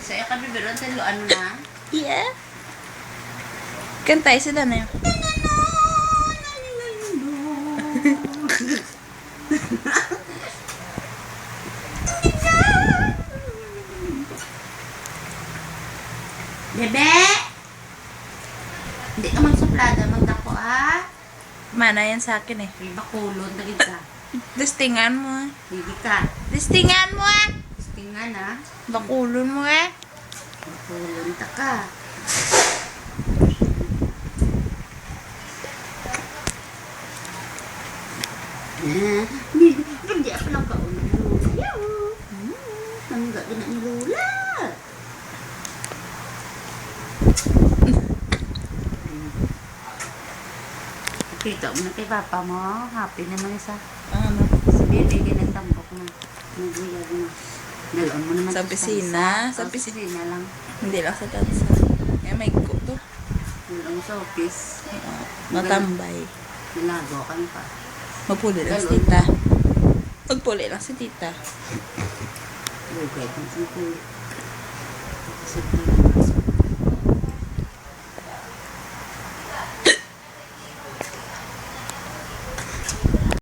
Saya ka bibiron, taluan mo na. Yeah. Kantay sila na yun. Bebe! Hindi ka magsuplada, magdako ha? Mana yan sa akin eh. May bakulon, dagid ka. Distingan mo ah. Hindi ka. Distingan mo ah. Tingnan ha. Bakulon mo eh. Bakulon ta ka. Hindi ako lang kauna ni Lula. Nangga din ni Lula. Kita mo na kay Papa mo. Happy naman isa. Ano? Sabihin ay kinagtambok na. Naguyag na. Daloon mo naman Sa opisina. Sa Sa opisina lang. Hindi lang sa dansa. Kaya may ko to. Daloon sa office. Matambay. Nilago ka pa. Magpuli lang si tita. Magpuli lang si tita. Lugay kang singkul.